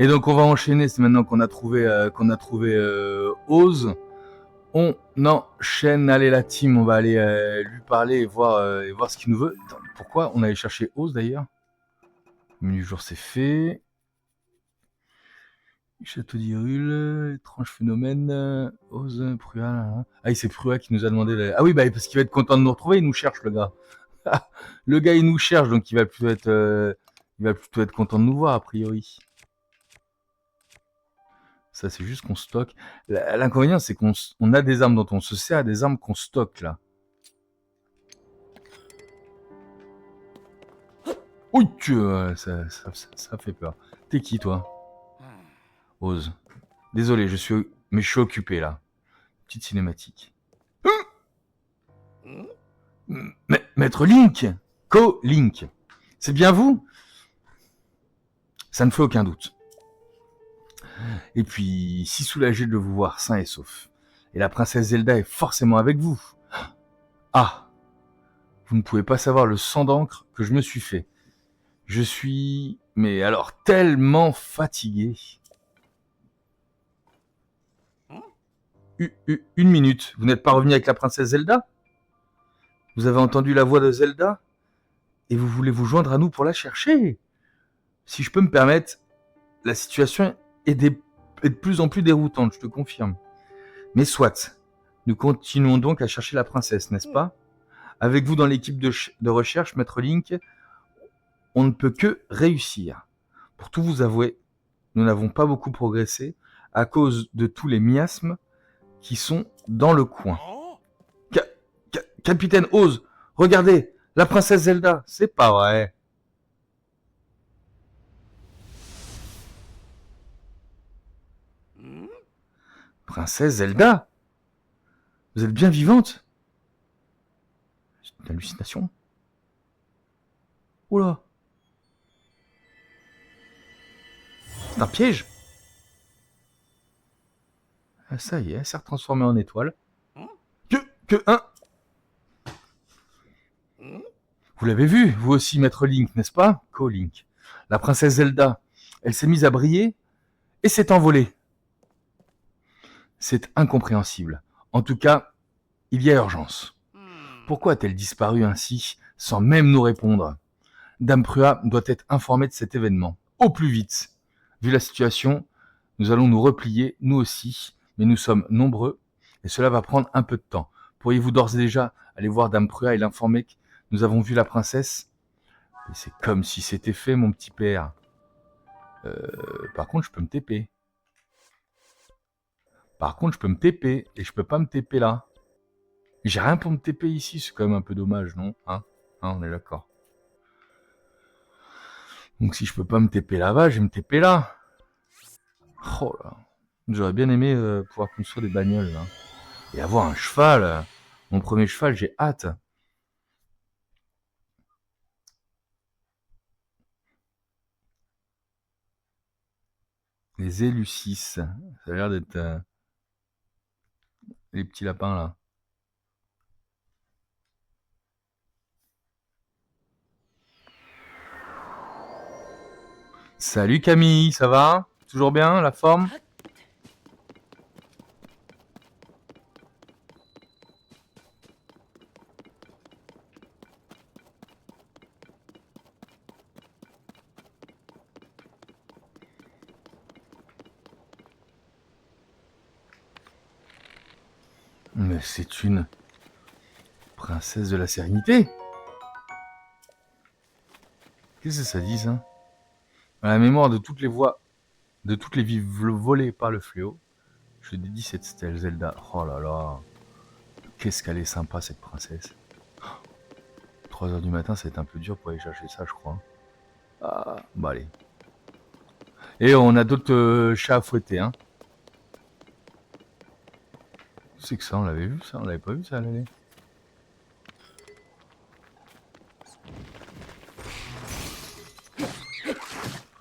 Et donc on va enchaîner, c'est maintenant qu'on a trouvé Oz. On enchaîne, allez la team, on va aller lui parler et voir ce qu'il nous veut. Attends, pourquoi on allait chercher Oz d'ailleurs? Menu jour c'est fait. Château d'Hyrule, étrange phénomène, Oz, Prua. Ah, c'est Prua qui nous a demandé. Ah oui, bah parce qu'il va être content de nous retrouver, il nous cherche le gars. Le gars il nous cherche, donc il va plutôt être content de nous voir a priori. Ça, c'est juste qu'on stocke. L'inconvénient, c'est qu'on a des armes dont on se sert, des armes qu'on stocke, là. Oui, ça fait peur. T'es qui, toi? Ose. Désolé, mais je suis occupé, là. Petite cinématique. Maître Link! Co-Link. C'est bien vous? Ça ne fait aucun doute. Et puis, si soulagé de vous voir sain et sauf. Et la princesse Zelda est forcément avec vous. Ah! Vous ne pouvez pas savoir le sang d'encre que je me suis fait. Je suis, mais alors, tellement fatigué. Une minute, vous n'êtes pas revenu avec la princesse Zelda? Vous avez entendu la voix de Zelda? Et vous voulez vous joindre à nous pour la chercher? Si je peux me permettre, la situation est de plus en plus déroutante, je te confirme. Mais soit, nous continuons donc à chercher la princesse, n'est-ce pas? Avec vous dans l'équipe de recherche, Maître Link, on ne peut que réussir. Pour tout vous avouer, nous n'avons pas beaucoup progressé à cause de tous les miasmes qui sont dans le coin. Capitaine Oz, regardez, la princesse Zelda, c'est pas vrai. Princesse Zelda? Vous êtes bien vivante? C'est une hallucination. Oula. C'est un piège. Ah, ça y est, elle s'est retransformée en étoile. Vous l'avez vu, vous aussi, Maître Link, n'est-ce pas? Co-Link. La princesse Zelda, elle s'est mise à briller et s'est envolée. C'est incompréhensible. En tout cas, il y a urgence. Pourquoi a-t-elle disparu ainsi, sans même nous répondre? Dame Prua doit être informée de cet événement. Au plus vite. Vu la situation, nous allons nous replier, nous aussi, mais nous sommes nombreux, et cela va prendre un peu de temps. Pourriez-vous d'ores et déjà aller voir Dame Prua et l'informer que nous avons vu la princesse? Et c'est comme si c'était fait, mon petit père. Par contre, je peux me TP. Et je peux pas me TP là. J'ai rien pour me TP ici, c'est quand même un peu dommage, non? Hein, on est d'accord. Donc si je peux pas me TP là-bas, je vais me TP là. Oh là. J'aurais bien aimé pouvoir construire des bagnoles là. Et avoir un cheval. Mon premier cheval, j'ai hâte. Les Élucis. Ça a l'air d'être les petits lapins là. Salut Camille, ça va? Toujours bien, la forme? Mais c'est une princesse de la sérénité. Qu'est-ce que ça dit ça? À la mémoire de toutes les vies volées par le fléau, je dédie cette stèle Zelda. Oh là là, qu'est-ce qu'elle est sympa cette princesse. 3h du matin, ça va être un peu dur pour aller chercher ça, je crois. Ah, bah allez. Et on a d'autres chats à fouetter, hein. C'est que ça, on l'avait vu ça? On l'avait pas vu ça à l'année?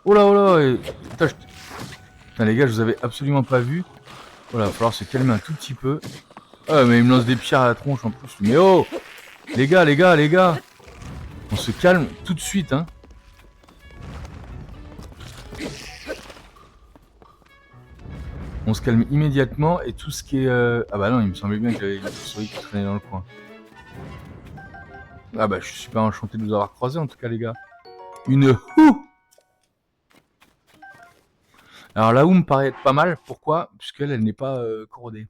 Oh là, oh là. Putain, les gars, je vous avais absolument pas vu. Voilà, il va falloir se calmer un tout petit peu. Ah, mais il me lance des pierres à la tronche en plus. Mais oh! Les gars! On se calme tout de suite, hein. On se calme immédiatement et tout ce qui est... Ah bah non, il me semblait bien que j'avais une souris qui traînait dans le coin. Ah bah je suis super enchanté de vous avoir croisé en tout cas les gars. Une houe. Alors la houe me paraît être pas mal, pourquoi? Puisqu'elle elle n'est pas corrodée.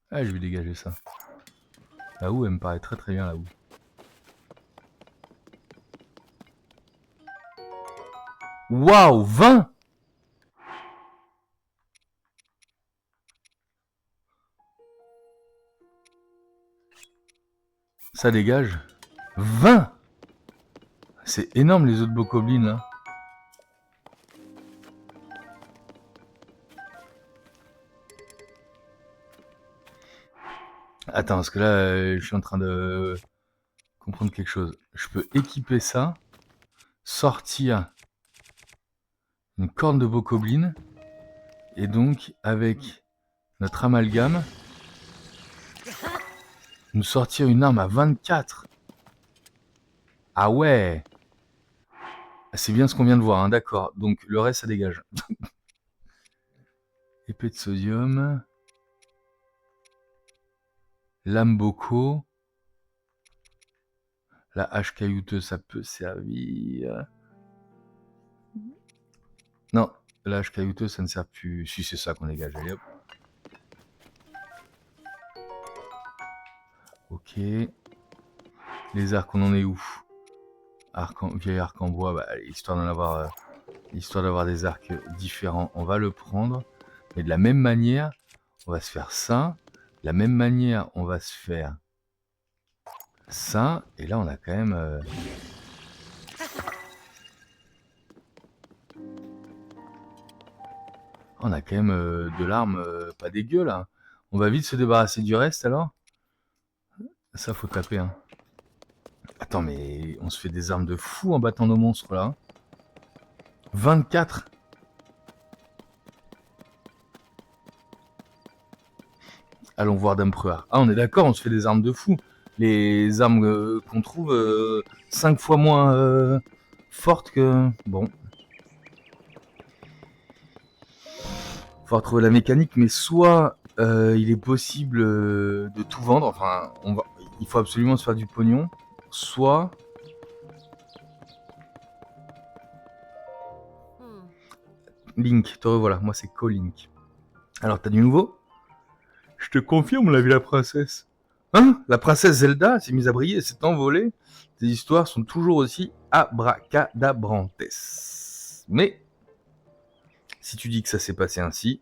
Ah je vais dégager ça. La houe elle me paraît très très bien la houe. Waouh, 20. Ça dégage. 20. C'est énorme les autres bokoblins là. Attends, parce que là, je suis en train de comprendre quelque chose. Je peux équiper ça, sortir une corne de bokoblin, et donc, avec notre amalgame, nous sortir une arme à 24. Ah ouais. C'est bien ce qu'on vient de voir, hein, d'accord. Donc, le reste, ça dégage. Épée de sodium. Lame boko. La hache caillouteuse, ça peut servir. Non, la hache caillouteuse, ça ne sert plus. Si, c'est ça qu'on dégage. Allez, hop. Ok. Les arcs, on en est où? Vieil arc en bois, bah, histoire d'avoir des arcs différents, on va le prendre. Mais de la même manière, on va se faire ça. De la même manière, on va se faire ça. Et là, on a quand même... On a quand même de l'arme pas dégueu, là. On va vite se débarrasser du reste, alors. Ça, faut taper, hein. Attends, mais on se fait des armes de fou en battant nos monstres, là. 24. Allons voir Dame Pruard. Ah, on est d'accord, on se fait des armes de fou. Les armes qu'on trouve 5 fois moins fortes que... Bon. Faut retrouver la mécanique, mais soit il est possible de tout vendre, enfin, il faut absolument se faire du pognon, soit... Link, te revoilà, moi c'est Co-Link. Alors, t'as du nouveau? Je te confirme, on a vu la princesse. Hein? La princesse Zelda s'est mise à briller et s'est envolée. Ces histoires sont toujours aussi abracadabrantes. Mais, si tu dis que ça s'est passé ainsi,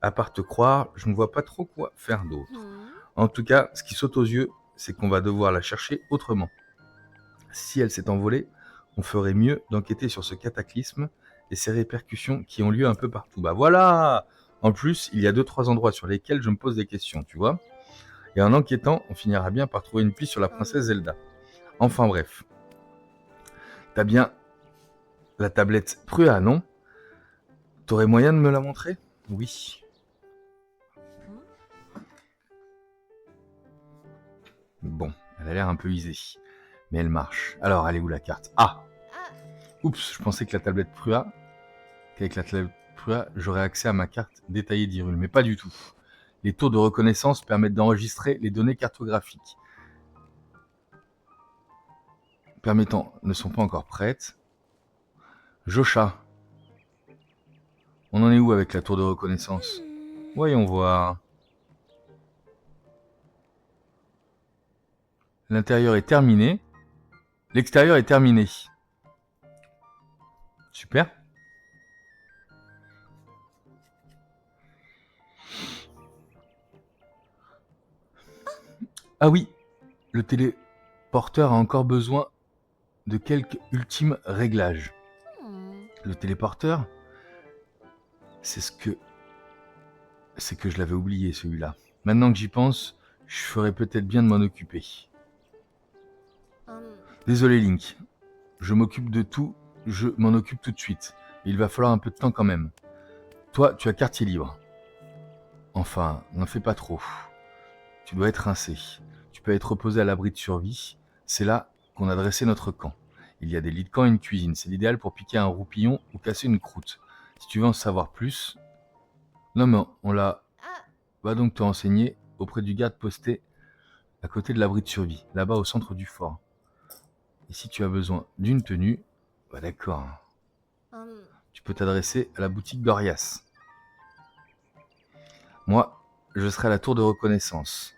à part te croire, je ne vois pas trop quoi faire d'autre. En tout cas, ce qui saute aux yeux, c'est qu'on va devoir la chercher autrement. Si elle s'est envolée, on ferait mieux d'enquêter sur ce cataclysme et ses répercussions qui ont lieu un peu partout. Bah voilà! En plus, il y a 2-3 endroits sur lesquels je me pose des questions, tu vois. Et en enquêtant, on finira bien par trouver une piste sur la princesse Zelda. Enfin bref. T'as bien la tablette Prua, non? T'aurais moyen de me la montrer? Oui. Bon, elle a l'air un peu usée. Mais elle marche. Alors, elle est où la carte? Ah! Oups, je pensais que la tablette Prua... qu'avec la tablette Prua, j'aurais accès à ma carte détaillée d'Hyrule. Mais pas du tout. Les tours de reconnaissance permettent d'enregistrer les données cartographiques. Permettant ne sont pas encore prêtes. Josha. On en est où avec la tour de reconnaissance? Voyons voir. L'intérieur est terminé. L'extérieur est terminé. Super. Ah oui, le téléporteur a encore besoin de quelques ultimes réglages. Le téléporteur, c'est que je l'avais oublié celui-là. Maintenant que j'y pense, je ferais peut-être bien de m'en occuper. Désolé Link, je m'occupe de tout, je m'en occupe tout de suite. Il va falloir un peu de temps quand même. Toi, tu as quartier libre. Enfin, n'en fais pas trop. Tu dois être rincé. Tu peux être reposé à l'abri de survie. C'est là qu'on a dressé notre camp. Il y a des lits de camp et une cuisine. C'est l'idéal pour piquer un roupillon ou casser une croûte. Si tu veux en savoir plus, Non, mais on l'a... Va donc te renseigner auprès du garde posté à côté de l'abri de survie, là-bas au centre du fort. Et si tu as besoin d'une tenue, bah d'accord, tu peux t'adresser à la boutique d'Orias. Moi, je serai à la tour de reconnaissance.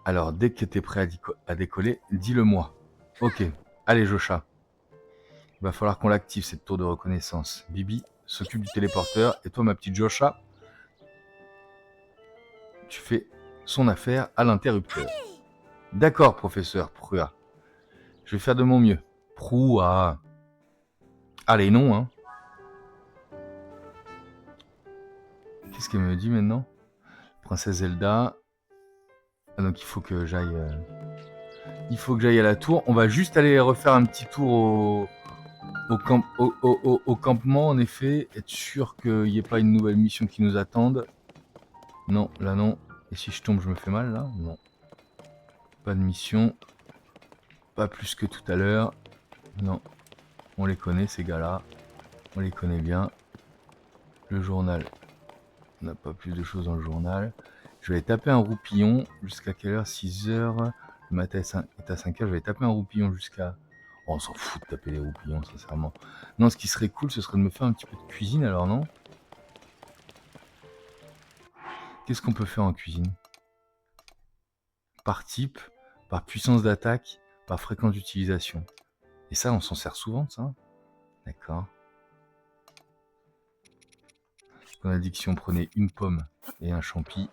Alors, dès que tu es prêt à décoller, dis-le-moi. Ok, allez Jocha. Il va falloir qu'on l'active cette tour de reconnaissance. Bibi s'occupe du téléporteur et toi ma petite Jocha, tu fais son affaire à l'interrupteur. D'accord professeur Prua. Je vais faire de mon mieux. Prua. Allez non hein. Qu'est-ce qu'elle me dit maintenant? Princesse Zelda. Ah, donc il faut que j'aille... Il faut que j'aille à la tour. On va juste aller refaire un petit tour au campement, en effet. Être sûr qu'il n'y ait pas une nouvelle mission qui nous attende. Non, là non. Et si je tombe, je me fais mal, là? Non. Pas de mission. Pas plus que tout à l'heure. Non. On les connaît, ces gars-là. On les connaît bien. Le journal. On n'a pas plus de choses dans le journal. Je vais aller taper un roupillon. Jusqu'à quelle heure? 6 heures. Le matin est à 5 heures. Je vais aller taper un roupillon jusqu'à... Oh, on s'en fout de taper les roupillons, sincèrement. Non, ce qui serait cool, ce serait de me faire un petit peu de cuisine, alors non? Qu'est-ce qu'on peut faire en cuisine? Par type, par puissance d'attaque, par fréquence d'utilisation. Et ça, on s'en sert souvent, ça? D'accord. En addiction, prenez une pomme et un champi.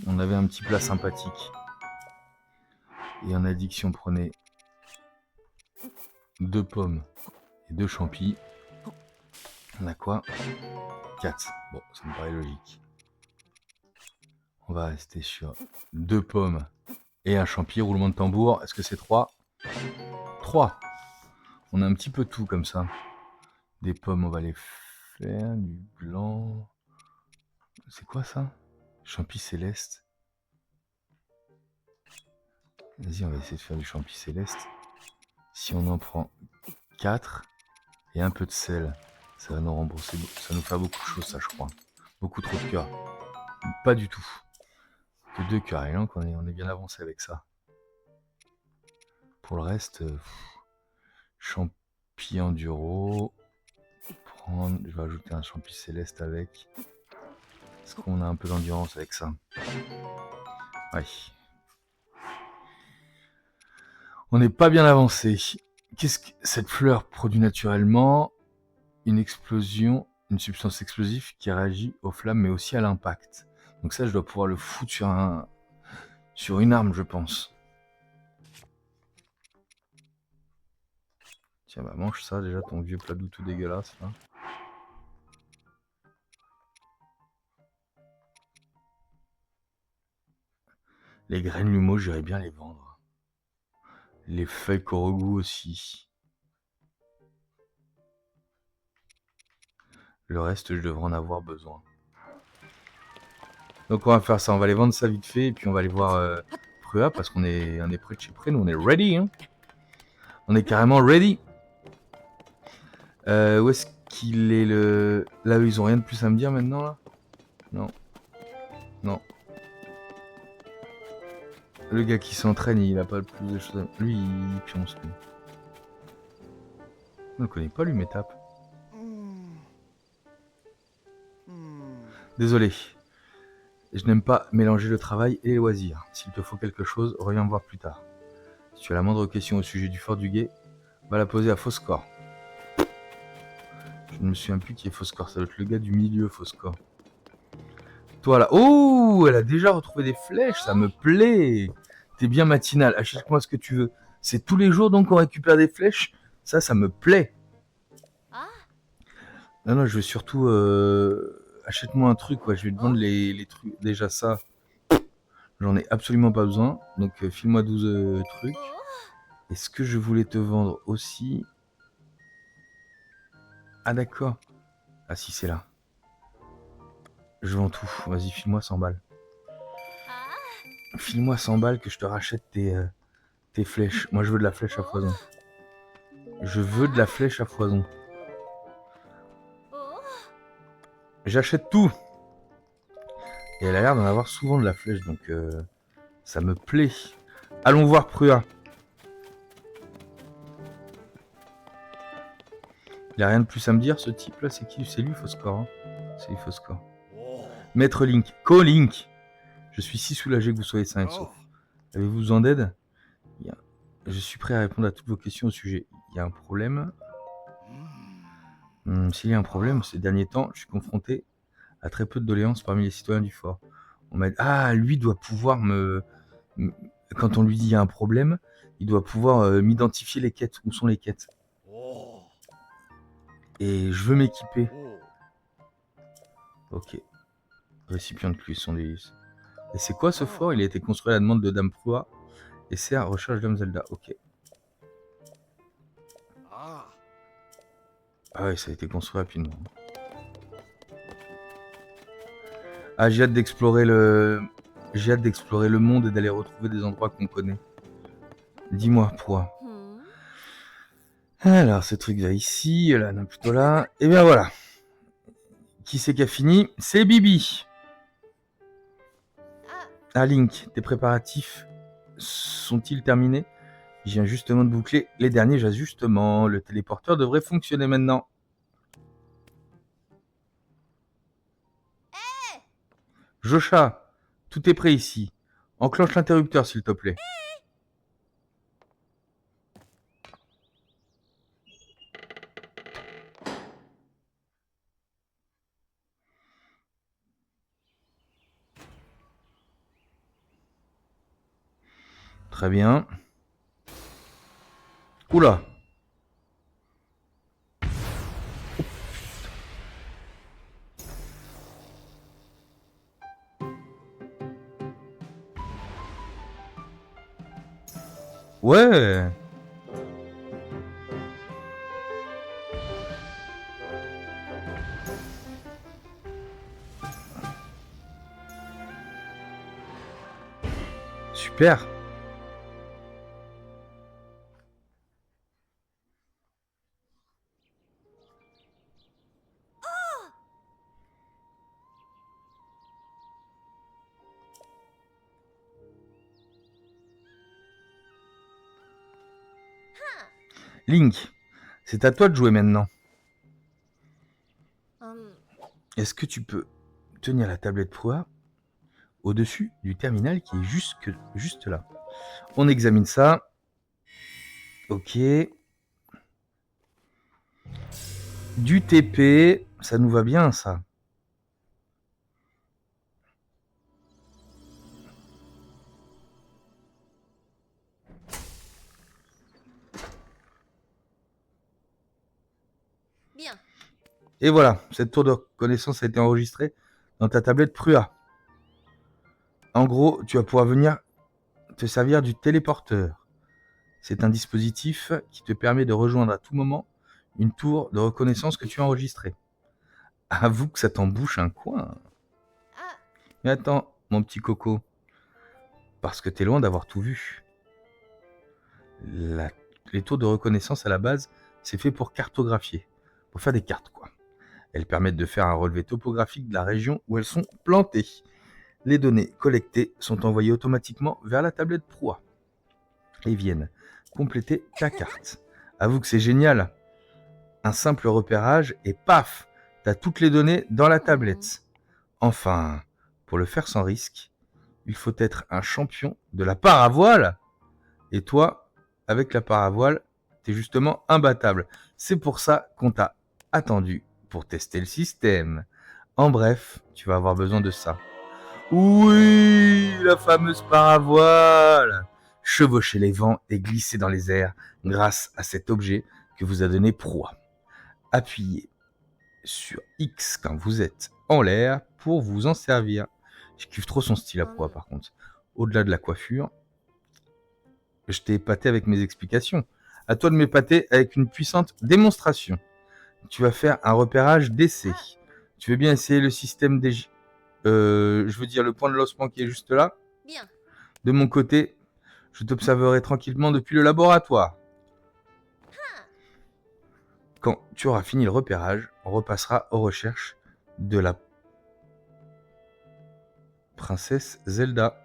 On avait un petit plat sympathique. Et en addiction, prenez 2 pommes et 2 champis. On a quoi? 4. Bon, ça me paraît logique. On va rester sur 2 pommes et un champi. Roulement de tambour. Est-ce que c'est 3? 3. On a un petit peu tout comme ça. Des pommes, on va les faire. Du blanc. C'est quoi ça? Champi céleste. Vas-y, on va essayer de faire du champi céleste. Si on en prend 4 et un peu de sel, ça va nous rembourser. Ça nous fait beaucoup de choses, ça, je crois. Beaucoup trop de cœur. Pas du tout. Que 2 cœurs. Et donc, on est bien avancé avec ça. Pour le reste, champi enduro. Je vais ajouter un champi céleste avec. Est-ce qu'on a un peu d'endurance avec ça? Ouais. On n'est pas bien avancé. Qu'est-ce que cette fleur produit naturellement? Une explosion, une substance explosive qui réagit aux flammes mais aussi à l'impact. Donc ça, je dois pouvoir le foutre sur une arme, je pense. Tiens, bah mange ça déjà, ton vieux plat doux tout dégueulasse là. Les graines lumeaux, j'irais bien les vendre. Les feuilles korogu aussi. Le reste, je devrais en avoir besoin. Donc on va faire ça, on va aller vendre ça vite fait et puis on va aller voir Prua parce qu'on est près de chez près, nous on est ready hein. On est carrément ready. Où est-ce qu'il est le... Là ils ont rien de plus à me dire maintenant là? Non. Non. Le gars qui s'entraîne, il a pas plus de choses à... Lui, il pionce lui. On ne connaît pas lui mes tapes. Désolé. Je n'aime pas mélanger le travail et les loisirs. S'il te faut quelque chose, reviens me voir plus tard. Si tu as la moindre question au sujet du fort du guet, va la poser à Foscor. Je ne me souviens plus qui est Foscor, ça doit être le gars du milieu Foscor. Toi là, oh, elle a déjà retrouvé des flèches, ça me plaît. T'es bien matinal, achète-moi ce que tu veux. C'est tous les jours donc qu'on récupère des flèches. Ça me plaît. Non, je vais surtout... Achète-moi un truc, quoi. Je vais te vendre les trucs. Déjà ça, j'en ai absolument pas besoin. Donc file-moi 12 trucs. Et ce que je voulais te vendre aussi... Ah d'accord. Ah si, c'est là. Je vends tout. Vas-y, file-moi 100 balles. File-moi 100 balles que je te rachète tes flèches. Moi, je veux de la flèche à foison. Je veux de la flèche à foison. J'achète tout. Et elle a l'air d'en avoir souvent de la flèche, donc ça me plaît. Allons voir Prua. Il a rien de plus à me dire, ce type-là. C'est qui? C'est lui, Foscore. Hein, c'est lui, Foscore. Maître Link. Co-Link. Je suis si soulagé que vous soyez sain et sauf. Avez-vous besoin d'aide? Je suis prêt à répondre à toutes vos questions au sujet. Il y a un problème. S'il y a un problème, ces derniers temps, je suis confronté à très peu de doléances parmi les citoyens du fort. On m'a dit, lui doit pouvoir quand on lui dit il y a un problème, il doit pouvoir m'identifier les quêtes. Où sont les quêtes? Et je veux m'équiper. Ok. Récipient de clé, Et c'est quoi ce fort? Il a été construit à la demande de Dame Prua et sert à recherche Dame Zelda. Ok. Ah ouais, ça a été construit rapidement. Ah, j'ai hâte d'explorer le monde et d'aller retrouver des endroits qu'on connaît. Dis-moi, Prua. Alors, ce truc va ici, là, non, plutôt là. Et bien voilà. Qui c'est qui a fini? C'est Bibi. Ah, Link, tes préparatifs sont-ils terminés? Je viens justement de boucler les derniers ajustements. Le téléporteur devrait fonctionner maintenant. Josha, tout est prêt ici. Enclenche l'interrupteur, s'il te plaît. Très bien. Oula. Ouais. Super. Link, c'est à toi de jouer maintenant. Est-ce que tu peux tenir la tablette Prua au-dessus du terminal qui est juste là? On examine ça. Ok. Du TP, ça nous va bien ça. Bien. Et voilà, cette tour de reconnaissance a été enregistrée dans ta tablette Prua. En gros, tu vas pouvoir venir te servir du téléporteur. C'est un dispositif qui te permet de rejoindre à tout moment une tour de reconnaissance que tu as enregistrée. Avoue que ça t'embouche un coin. Mais attends, mon petit coco, parce que t'es loin d'avoir tout vu. Les tours de reconnaissance à la base, c'est fait pour cartographier, pour faire des cartes quoi. Elles permettent de faire un relevé topographique de la région où elles sont plantées. Les données collectées sont envoyées automatiquement vers la tablette Prua et viennent compléter ta carte. Avoue que c'est génial. Un simple repérage et paf, t'as toutes les données dans la tablette. Enfin, pour le faire sans risque, il faut être un champion de la paravoile. Et toi, avec la paravoile, t'es justement imbattable. C'est pour ça qu'on t'a attendu pour tester le système. En bref, tu vas avoir besoin de ça. Oui, la fameuse paravoile. Chevaucher les vents et glisser dans les airs grâce à cet objet que vous a donné Prua. Appuyez sur X quand vous êtes en l'air pour vous en servir. Je kiffe trop son style à Prua par contre. Au-delà de la coiffure, je t'ai épaté avec mes explications. À toi de m'épater avec une puissante démonstration. Tu vas faire un repérage d'essai. Tu veux bien essayer le système des... je veux dire le point de lancement qui est juste là. Bien. De mon côté, je t'observerai tranquillement depuis le laboratoire. Quand tu auras fini le repérage, on repassera aux recherches de la princesse Zelda.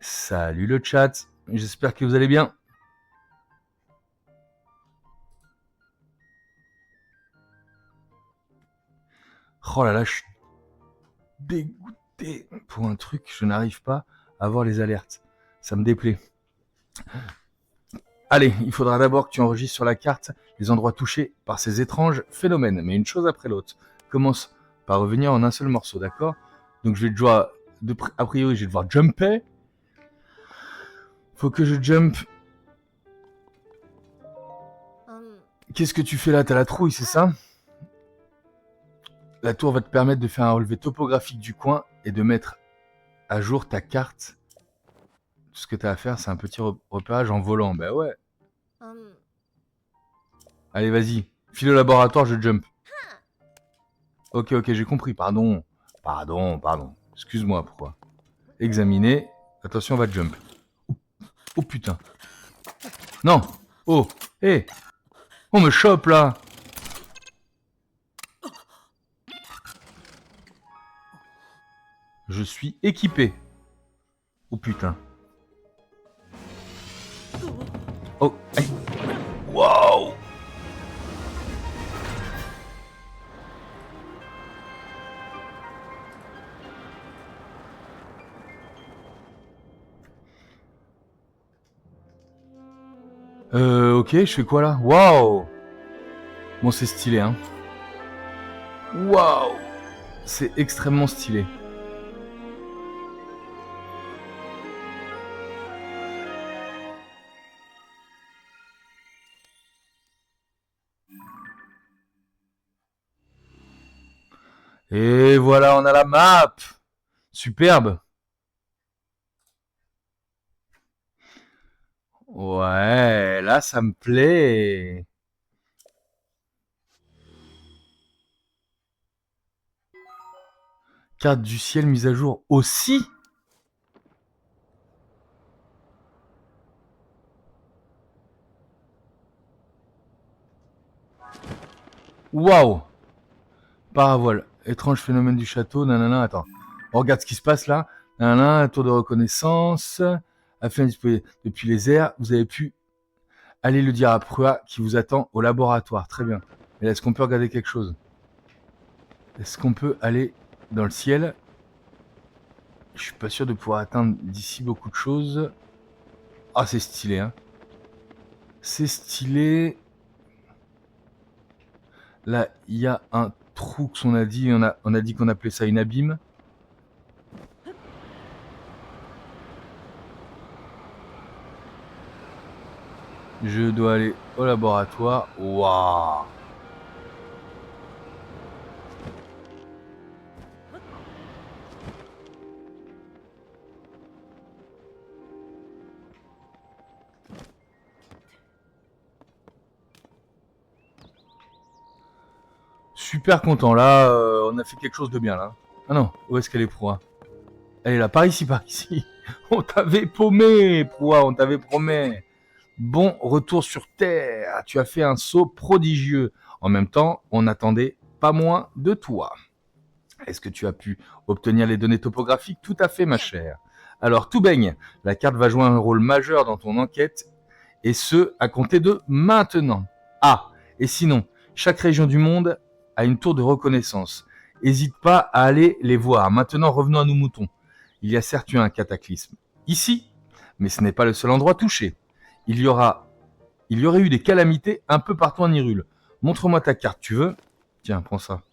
Salut le chat, j'espère que vous allez bien. Oh là là, je suis dégoûté pour un truc, je n'arrive pas à voir les alertes. Ça me déplaît. Allez, il faudra d'abord que tu enregistres sur la carte les endroits touchés par ces étranges phénomènes, mais une chose après l'autre. Commence par revenir en un seul morceau, d'accord? Donc je vais devoir, a priori, je vais devoir jumper. Faut que je jump. Qu'est-ce que tu fais là? T'as la trouille, c'est ça? La tour va te permettre de faire un relevé topographique du coin et de mettre à jour ta carte. Tout ce que tu as à faire, c'est un petit repérage en volant. Bah ouais. Allez, vas-y. File au laboratoire, je jump. Ok, j'ai compris. Pardon. Excuse-moi, pourquoi? Examiner. Attention, on va jump. Oh putain. Non. Oh. Hé. On me chope là. Je suis équipé. Oh putain. Oh. Aïe. Waouh. Ok, je fais quoi là? Waouh. Bon, c'est stylé, hein. Waouh. C'est extrêmement stylé. Et voilà, on a la map. Superbe. Ouais, là, ça me plaît. Carte du ciel mise à jour aussi. Waouh. Paravoile. Étrange phénomène du château. Nanana, attends. On regarde ce qui se passe là. Nanana, tour de reconnaissance. Afin de depuis les airs, vous avez pu aller le dire à Prua qui vous attend au laboratoire. Très bien. Mais est-ce qu'on peut regarder quelque chose? Est-ce qu'on peut aller dans le ciel? Je suis pas sûr de pouvoir atteindre d'ici beaucoup de choses. Ah, c'est stylé, hein. C'est stylé. Là, il y a un trou qu'on a dit. On a dit qu'on appelait ça une abîme. Je dois aller au laboratoire. Waouh. Super content. Là, on a fait quelque chose de bien, là. Ah non, où est-ce qu'elle est, Proie? Elle est là, par ici, par ici. On t'avait paumé, Proie, on t'avait promis. Bon retour sur Terre. Tu as fait un saut prodigieux. En même temps, on n'attendait pas moins de toi. Est-ce que tu as pu obtenir les données topographiques? Tout à fait, ma chère. Alors, tout baigne. La carte va jouer un rôle majeur dans ton enquête, et ce, à compter de maintenant. Ah, et sinon, chaque région du monde a une tour de reconnaissance. N'hésite pas à aller les voir. Maintenant, revenons à nos moutons. Il y a certes eu un cataclysme ici, mais ce n'est pas le seul endroit touché. Il y aurait eu des calamités un peu partout en Hyrule. Montre-moi ta carte, tu veux? Tiens, prends ça.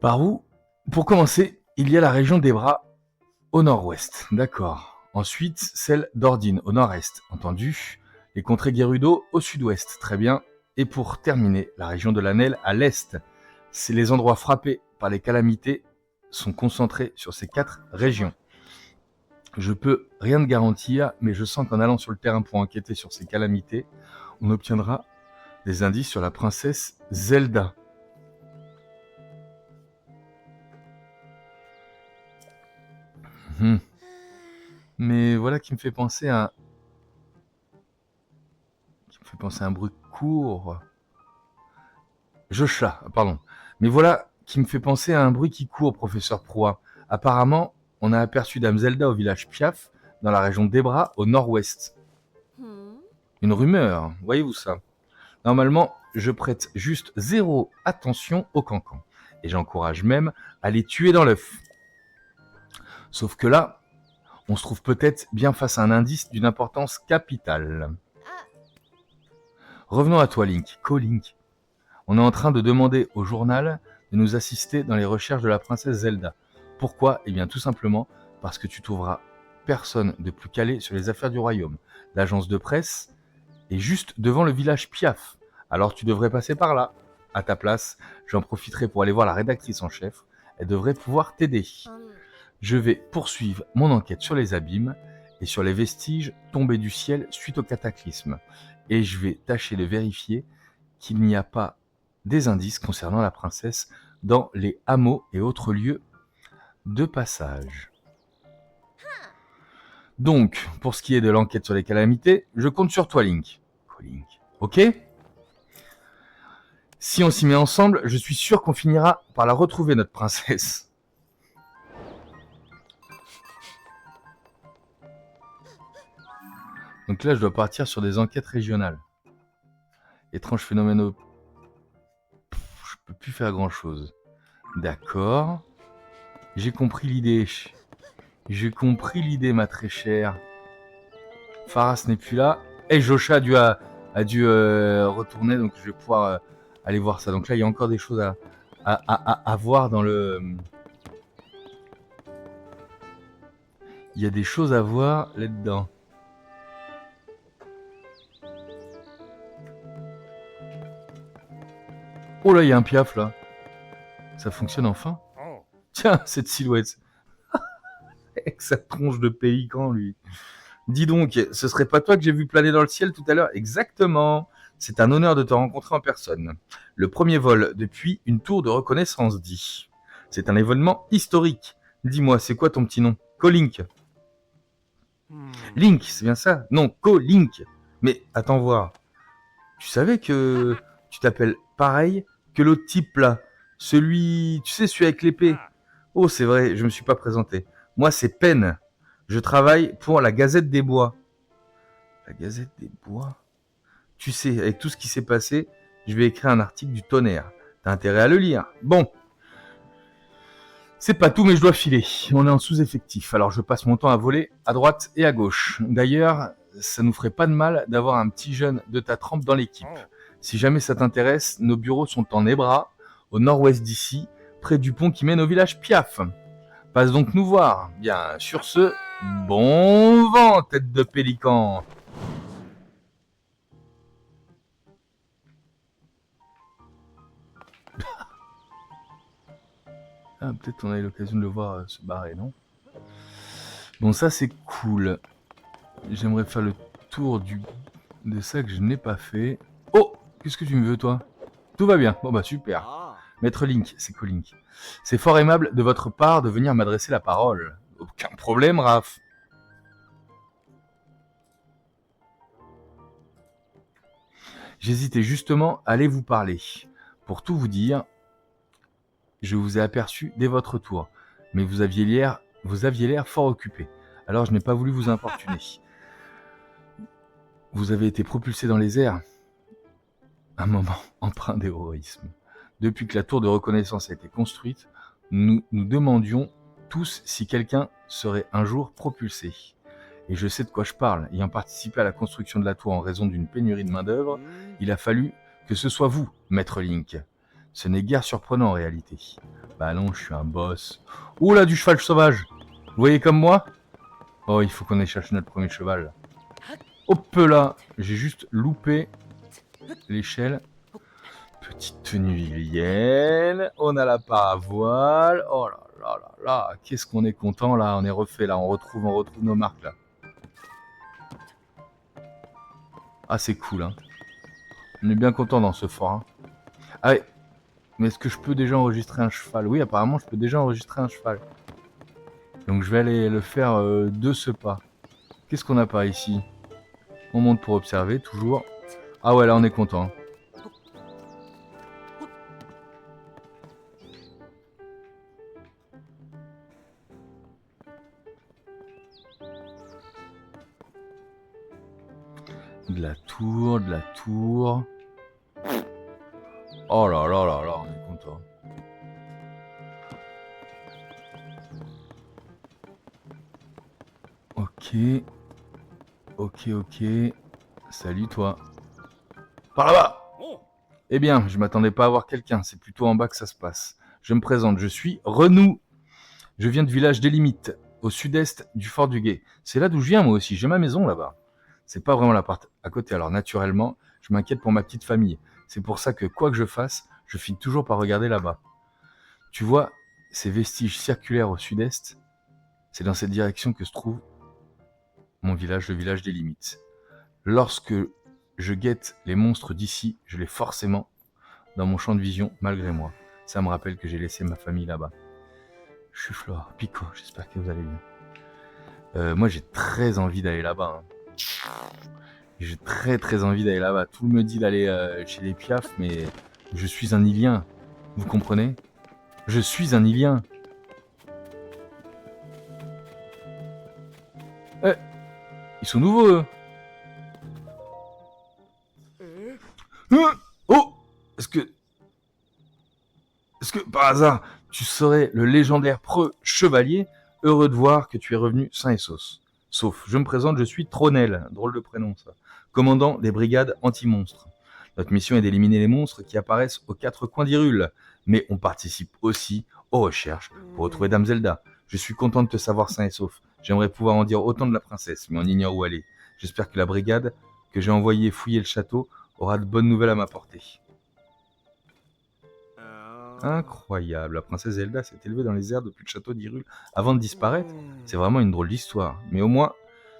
Par où? Pour commencer, il y a la région des bras au nord-ouest. D'accord. Ensuite, celle d'Ordine au nord-est. Entendu. Les contrées Gerudo au sud-ouest. Très bien. Et pour terminer, la région de l'Anel à l'est. C'est les endroits frappés par les calamités sont concentrés sur ces 4 régions. Je peux rien te garantir, mais je sens qu'en allant sur le terrain pour enquêter sur ces calamités, on obtiendra des indices sur la princesse Zelda. Mais voilà qui me fait penser à un bruit court. Joshua, pardon. Mais voilà qui me fait penser à un bruit qui court, professeur Proie. Apparemment, on a aperçu Dame Zelda au village Piaf, dans la région d'Ebra, au nord-ouest. Une rumeur, voyez-vous ça? Normalement, je prête juste 0 attention aux cancans. Et j'encourage même à les tuer dans l'œuf. Sauf que là, on se trouve peut-être bien face à un indice d'une importance capitale. Revenons à toi, Link. Co-Link. On est en train de demander au journal de nous assister dans les recherches de la princesse Zelda. Pourquoi? Eh bien, tout simplement parce que tu trouveras personne de plus calé sur les affaires du royaume. L'agence de presse est juste devant le village Piaf. Alors tu devrais passer par là. À ta place, j'en profiterai pour aller voir la rédactrice en chef. Elle devrait pouvoir t'aider. Je vais poursuivre mon enquête sur les abîmes et sur les vestiges tombés du ciel suite au cataclysme. Et je vais tâcher de vérifier qu'il n'y a pas des indices concernant la princesse dans les hameaux et autres lieux de passage. Donc, pour ce qui est de l'enquête sur les calamités, je compte sur toi, Link. Link. Ok? Si on s'y met ensemble, je suis sûr qu'on finira par la retrouver, notre princesse. Donc là, je dois partir sur des enquêtes régionales. Étrange phénomène. Je peux plus faire grand-chose. D'accord. J'ai compris l'idée. J'ai compris l'idée, ma très chère. Pharas n'est plus là. Et Joshua a dû retourner, donc je vais pouvoir aller voir ça. Donc là, il y a encore des choses à voir dans le... Il y a des choses à voir là-dedans. Oh là, il y a un Piaf, là. Ça fonctionne enfin. Tiens, cette silhouette. Avec sa tronche de pélican, lui. Dis donc, ce serait pas toi que j'ai vu planer dans le ciel tout à l'heure? Exactement. C'est un honneur de te rencontrer en personne. Le premier vol depuis une tour de reconnaissance dit. C'est un événement historique. Dis-moi, c'est quoi ton petit nom? Co-Link. Link, c'est bien ça? Non, Co-Link. Mais attends voir. Tu savais que tu t'appelles pareil que l'autre type là? Celui, tu sais, celui avec l'épée. Oh, c'est vrai, je me suis pas présenté. Moi, c'est Pen. Je travaille pour la Gazette des Bois. La Gazette des Bois? Tu sais, avec tout ce qui s'est passé, je vais écrire un article du tonnerre. T'as intérêt à le lire. Bon. C'est pas tout, mais je dois filer. On est en sous-effectif, alors je passe mon temps à voler à droite et à gauche. D'ailleurs, ça nous ferait pas de mal d'avoir un petit jeune de ta trempe dans l'équipe. Si jamais ça t'intéresse, nos bureaux sont en Ebra, au nord-ouest d'ici, près du pont qui mène au village Piaf. Passe donc nous voir. Bien, sur ce, bon vent, tête de pélican. Ah, peut-être on a eu l'occasion de le voir se barrer, non? Bon, ça c'est cool. J'aimerais faire le tour de ça que je n'ai pas fait. Oh, qu'est-ce que tu me veux, toi? Tout va bien. Bon bah super. Maître Link, c'est Co-Link. C'est fort aimable de votre part de venir m'adresser la parole. Aucun problème, Raph. J'hésitais justement à aller vous parler. Pour tout vous dire, je vous ai aperçu dès votre tour, mais vous aviez l'air fort occupé. Alors je n'ai pas voulu vous importuner. Vous avez été propulsé dans les airs. Un moment empreint d'héroïsme. Depuis que la tour de reconnaissance a été construite, nous nous demandions tous si quelqu'un serait un jour propulsé. Et je sais de quoi je parle. Ayant participé à la construction de la tour en raison d'une pénurie de main-d'œuvre, il a fallu que ce soit vous, Maître Link. Ce n'est guère surprenant en réalité. Bah non, je suis un boss. Oh là, du cheval sauvage. Vous voyez comme moi? Oh, il faut qu'on aille chercher notre premier cheval. Hop là, j'ai juste loupé l'échelle. Petite tenue ilienne. On a la paravoile. Oh là là là là. Qu'est-ce qu'on est content là. On est refait là. On retrouve nos marques là. Ah, c'est cool, hein. On est bien content dans ce fort, hein. Ah ouais. Mais est-ce que je peux déjà enregistrer un cheval? Oui, apparemment, je peux déjà enregistrer un cheval. Donc je vais aller le faire de ce pas. Qu'est-ce qu'on n'a pas ici? On monte pour observer, toujours. Ah ouais, là, on est content. De la tour, de la tour. Oh là là là là, on est content. Ok. Ok, ok. Salut toi. Par là-bas! Eh bien, je m'attendais pas à voir quelqu'un, c'est plutôt en bas que ça se passe. Je me présente, je suis Renou. Je viens du village des Limites, au sud-est du fort du Guet. C'est là d'où je viens moi aussi, j'ai ma maison là-bas. C'est pas vraiment l'appart à côté, alors naturellement, je m'inquiète pour ma petite famille. C'est pour ça que quoi que je fasse, je finis toujours par regarder là-bas. Tu vois, ces vestiges circulaires au sud-est, c'est dans cette direction que se trouve mon village, le village des Limites. Lorsque je guette les monstres d'ici, je les forcément dans mon champ de vision, malgré moi. Ça me rappelle que j'ai laissé ma famille là-bas. Je suis Flore, Pico, j'espère que vous allez bien. Moi, j'ai très envie d'aller là-bas. Hein. J'ai très envie d'aller là-bas. Tout me dit d'aller chez les Piaf, mais je suis un Ilien. Vous comprenez? Je suis un Ilien. Eh, ils sont nouveaux, eux. Oh! Est-ce que, par hasard, tu serais le légendaire preux chevalier, heureux de voir que tu es revenu sain et sauf, je me présente, je suis Tronel, drôle de prénom ça, commandant des brigades anti-monstres. Notre mission est d'éliminer les monstres qui apparaissent aux quatre coins d'Hyrule, mais on participe aussi aux recherches pour retrouver Dame Zelda. Je suis content de te savoir sain et sauf. J'aimerais pouvoir en dire autant de la princesse, mais on ignore où elle est. J'espère que la brigade que j'ai envoyée fouiller le château aura de bonnes nouvelles à m'apporter. Incroyable, la princesse Zelda s'est élevée dans les airs depuis le château d'Hyrule avant de disparaître. C'est vraiment une drôle d'histoire. Mais au moins,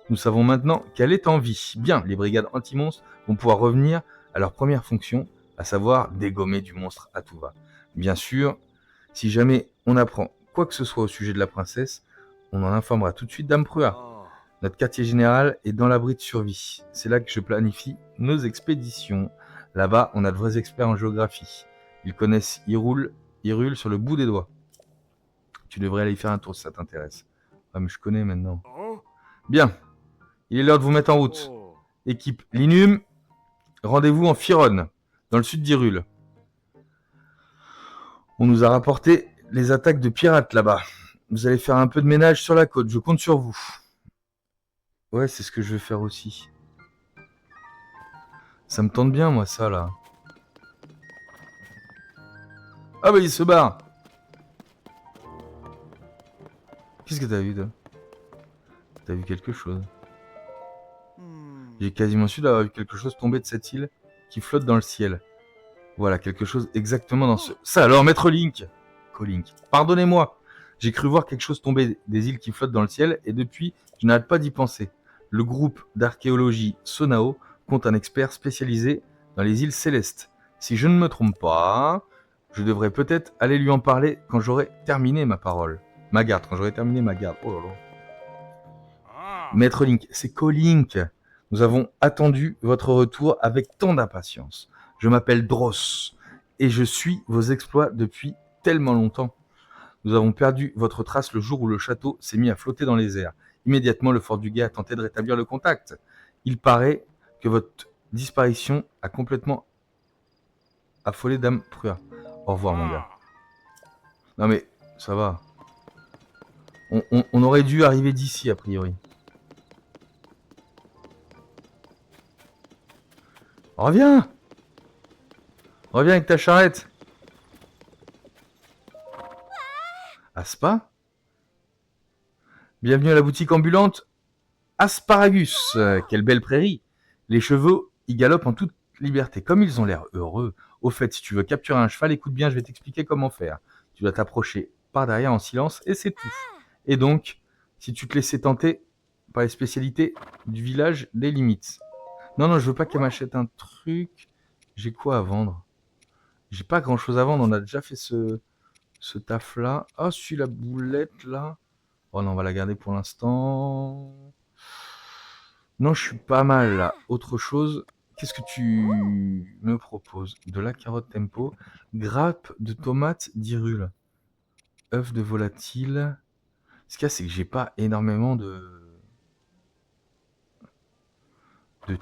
nous savons maintenant qu'elle est en vie. Bien, les brigades anti-monstres vont pouvoir revenir à leur première fonction, à savoir dégommer du monstre à tout va. Bien sûr, si jamais on apprend quoi que ce soit au sujet de la princesse, on en informera tout de suite Dame Prua. Notre quartier général est dans l'abri de survie. C'est là que je planifie nos expéditions. Là-bas, on a de vrais experts en géographie. Ils connaissent Hyrule sur le bout des doigts. Tu devrais aller y faire un tour si ça t'intéresse. Ah, mais je connais maintenant. Bien. Il est l'heure de vous mettre en route. Équipe Linum, rendez-vous en Fironne, dans le sud d'Hyrule. On nous a rapporté les attaques de pirates là-bas. Vous allez faire un peu de ménage sur la côte, je compte sur vous. Ouais, c'est ce que je vais faire aussi. Ça me tente bien, moi, ça, là. Ah bah il se barre. Qu'est-ce que t'as vu, toi? T'as vu quelque chose? J'ai quasiment su d'avoir vu quelque chose tomber de cette île qui flotte dans le ciel. Voilà, quelque chose exactement dans ce... Ça alors, Maître Link! Co-Link. Pardonnez-moi. J'ai cru voir quelque chose tomber des îles qui flottent dans le ciel et depuis, je n'arrête pas d'y penser. Le groupe d'archéologie Sonao compte un expert spécialisé dans les îles célestes. Si je ne me trompe pas... Je devrais peut-être aller lui en parler quand j'aurai terminé ma parole. Ma garde, quand j'aurai terminé ma garde. Oh là là. Maître Link, c'est Co-Link. Nous avons attendu votre retour avec tant d'impatience. Je m'appelle Dross et je suis vos exploits depuis tellement longtemps. Nous avons perdu votre trace le jour où le château s'est mis à flotter dans les airs. Immédiatement, le fort du Guet a tenté de rétablir le contact. Il paraît que votre disparition a complètement affolé Dame Prua. Au revoir, mon gars. Non mais, ça va. On aurait dû arriver d'ici, a priori. Reviens! Reviens avec ta charrette. Aspa? Bienvenue à la boutique ambulante Asparagus. Quelle belle prairie. Les chevaux y galopent en toute liberté. Comme ils ont l'air heureux. Au fait, si tu veux capturer un cheval, écoute bien, je vais t'expliquer comment faire. Tu dois t'approcher par derrière en silence et c'est tout. Et donc, si tu te laissais tenter par les spécialités du village, des limites. Non, non, je veux pas qu'elle m'achète un truc. J'ai quoi à vendre? J'ai pas grand chose à vendre, on a déjà fait ce taf là. Ah, si la boulette là. Oh non, on va la garder pour l'instant. Non, je suis pas mal là. Autre chose, qu'est-ce que tu me proposes? De la carotte tempo, grappe de tomates d'Irule, œuf de volatile. Ce qu'il y a, c'est que j'ai pas énormément de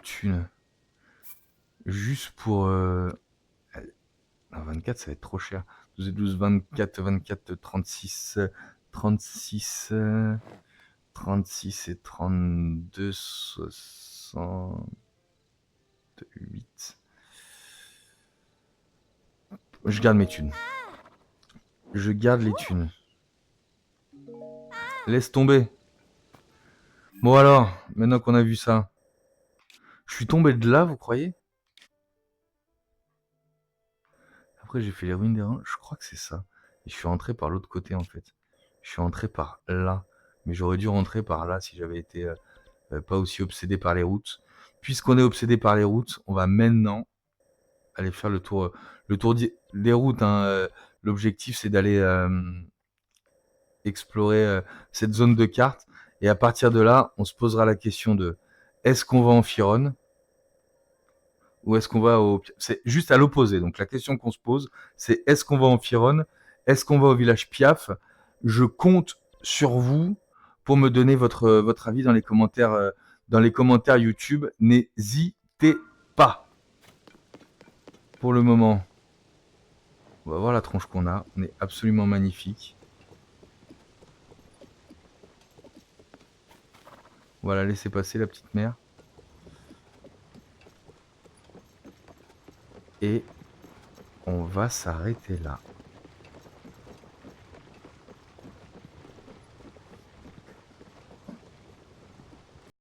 thunes. Juste pour. Non, 24, ça va être trop cher. 12 et 12, 24, 24, 36, 36, 36 et 32, 68. Je garde mes thunes. Je garde les thunes. Laisse tomber. Bon alors, maintenant qu'on a vu ça, je suis tombé de là, vous croyez? Après j'ai fait les ruines des reins, je crois que c'est ça. Et je suis rentré par l'autre côté en fait. Je suis rentré par là. Mais j'aurais dû rentrer par là si j'avais été pas aussi obsédé par les routes. Puisqu'on est obsédé par les routes, on va maintenant aller faire le tour des routes. Hein. L'objectif c'est d'aller explorer cette zone de carte. Et à partir de là, on se posera la question de est-ce qu'on va en Fironne ou est-ce qu'on va au... C'est juste à l'opposé. Donc la question qu'on se pose, c'est est-ce qu'on va en Fironne? Est-ce qu'on va au village Piaf? Je compte sur vous pour me donner votre avis dans les commentaires YouTube. N'hésitez pas. Pour le moment, on va voir la tronche qu'on a. On est absolument magnifique. On va la laisser passer, la petite mère. Et on va s'arrêter là.